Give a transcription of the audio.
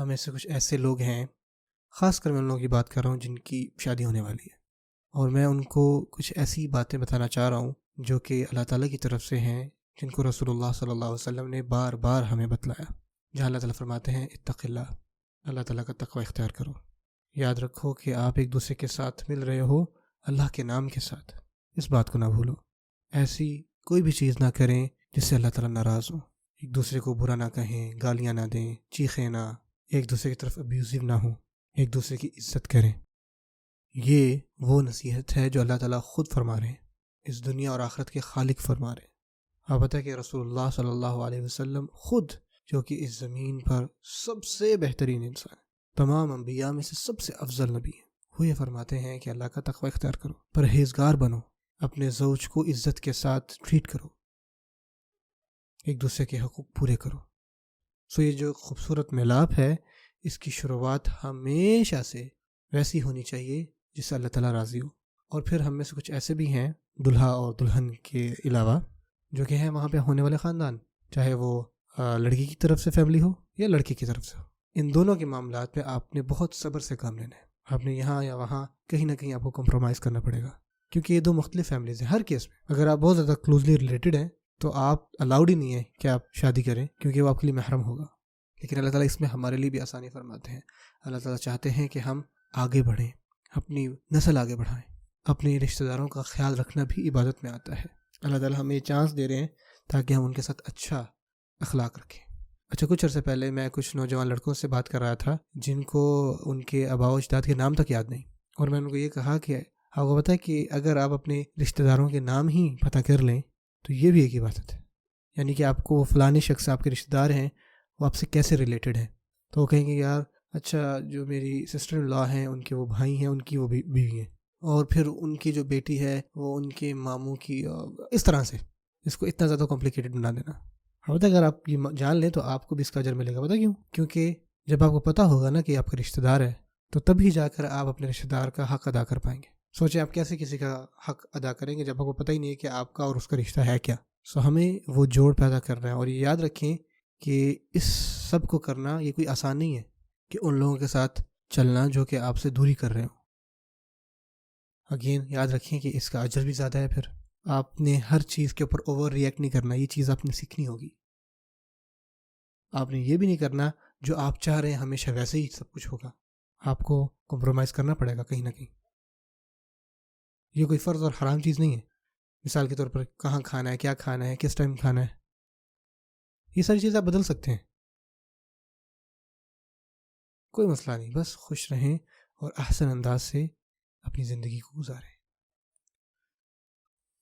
ہم ایسے کچھ ایسے لوگ ہیں، خاص کر میں ان لوگوں کی بات کر رہا ہوں جن کی شادی ہونے والی ہے، اور میں ان کو کچھ ایسی باتیں بتانا چاہ رہا ہوں جو کہ اللہ تعالیٰ کی طرف سے ہیں، جن کو رسول اللہ صلی اللہ علیہ وسلم نے بار بار ہمیں بتلایا، جہاں اللہ تعالیٰ فرماتے ہیں اتق اللہ، اللہ تعالیٰ کا تقوی اختیار کرو، یاد رکھو کہ آپ ایک دوسرے کے ساتھ مل رہے ہو اللہ کے نام کے ساتھ، اس بات کو نہ بھولو، ایسی کوئی بھی چیز نہ کریں جس سے اللہ تعالیٰ ناراض ہو، ایک دوسرے کو برا نہ کہیں، گالیاں نہ دیں، چیخیں نہ، ایک دوسرے کی طرف ابیوزو نہ ہوں، ایک دوسرے کی عزت کریں۔ یہ وہ نصیحت ہے جو اللہ تعالیٰ خود فرما رہے ہیں، اس دنیا اور آخرت کے خالق فرما رہے ہیں۔ آپ پتہ ہے کہ رسول اللہ صلی اللہ علیہ وسلم خود، جو کہ اس زمین پر سب سے بہترین انسان ہے، تمام انبیاء میں سے سب سے افضل نبی ہیں، وہ یہ فرماتے ہیں کہ اللہ کا تقوی اختیار کرو، پرہیزگار بنو، اپنے زوج کو عزت کے ساتھ ٹریٹ کرو، ایک دوسرے کے حقوق پورے کرو۔ یہ جو خوبصورت ملاپ ہے، اس کی شروعات ہمیشہ سے ویسی ہونی چاہیے جس سے اللہ تعالیٰ راضی ہو۔ اور پھر ہم میں سے کچھ ایسے بھی ہیں، دلہا اور دلہن کے علاوہ، جو کہ ہیں وہاں پہ ہونے والے خاندان، چاہے وہ لڑکی کی طرف سے فیملی ہو یا لڑکی کی طرف سے ہو، ان دونوں کے معاملات میں آپ نے بہت صبر سے کام لینا ہے۔ آپ نے یہاں یا وہاں کہیں نہ کہیں آپ کو کمپرومائز کرنا پڑے گا، کیونکہ یہ دو مختلف فیملیز ہیں۔ ہر کیس میں اگر آپ بہت زیادہ کلوزلی ریلیٹڈ ہیں تو آپ الاؤڈ ہی نہیں ہے کہ آپ شادی کریں، کیونکہ وہ آپ کے لیے محرم ہوگا۔ لیکن اللہ تعالیٰ اس میں ہمارے لیے بھی آسانی فرماتے ہیں۔ اللہ تعالیٰ چاہتے ہیں کہ ہم آگے بڑھیں، اپنی نسل آگے بڑھائیں، اپنے رشتہ داروں کا خیال رکھنا بھی عبادت میں آتا ہے۔ اللہ تعالیٰ ہمیں یہ چانس دے رہے ہیں تاکہ ہم ان کے ساتھ اچھا اخلاق رکھیں۔ کچھ عرصے پہلے میں کچھ نوجوان لڑکوں سے بات کر رہا تھا جن کو ان کے آباء و اجداد کے نام تک یاد نہیں، اور میں ان کو یہ کہا کہ آپ کو پتہ ہے کہ اگر آپ اپنے رشتہ داروں کے نام ہی پتہ کر لیں تو یہ بھی ایک عبادت ہے، یعنی کہ آپ کو فلانے شخص آپ کے رشتہ دار ہیں، وہ آپ سے کیسے ریلیٹڈ ہیں، تو وہ کہیں گے یار اچھا جو میری سسٹر ان لا ہیں ان کے وہ بھائی ہیں، ان کی وہ بیوی ہیں، اور پھر ان کی جو بیٹی ہے وہ ان کے ماموں کی، اس طرح سے اس کو اتنا زیادہ کمپلیکیٹڈ بنا دینا۔ البتہ اگر آپ یہ جان لیں تو آپ کو بھی اس کا اجر ملے گا۔ پتہ کیوں؟ کیونکہ جب آپ کو پتہ ہوگا نا کہ آپ کا رشتہ دار ہے تو تبھی جا کر آپ اپنے رشتہ دار کا حق ادا کر پائیں گے۔ سوچیں آپ کیسے کسی کا حق ادا کریں گے جب آپ کو پتہ ہی نہیں ہے کہ آپ کا اور اس کا رشتہ ہے کیا۔ ہمیں وہ جوڑ پیدا کرنا ہے، اور یہ یاد رکھیں کہ اس سب کو کرنا یہ کوئی آسان نہیں ہے کہ ان لوگوں کے ساتھ چلنا جو کہ آپ سے دوری کر رہے ہوں۔ اگین یاد رکھیں کہ اس کا اجر بھی زیادہ ہے۔ پھر آپ نے ہر چیز کے اوپر اوور ری ایکٹ نہیں کرنا، یہ چیز آپ نے سیکھنی ہوگی۔ آپ نے یہ بھی نہیں کرنا جو آپ چاہ رہے ہیں ہمیشہ ویسے ہی سب کچھ ہوگا، آپ کو کمپرومائز کرنا پڑے گا کہیں نہ کہیں۔ یہ کوئی فرض اور حرام چیز نہیں ہے۔ مثال کے طور پر کہاں کھانا ہے، کیا کھانا ہے، کس ٹائم کھانا ہے، یہ ساری چیزیں آپ بدل سکتے ہیں، کوئی مسئلہ نہیں۔ بس خوش رہیں اور احسن انداز سے اپنی زندگی کو گزاریں۔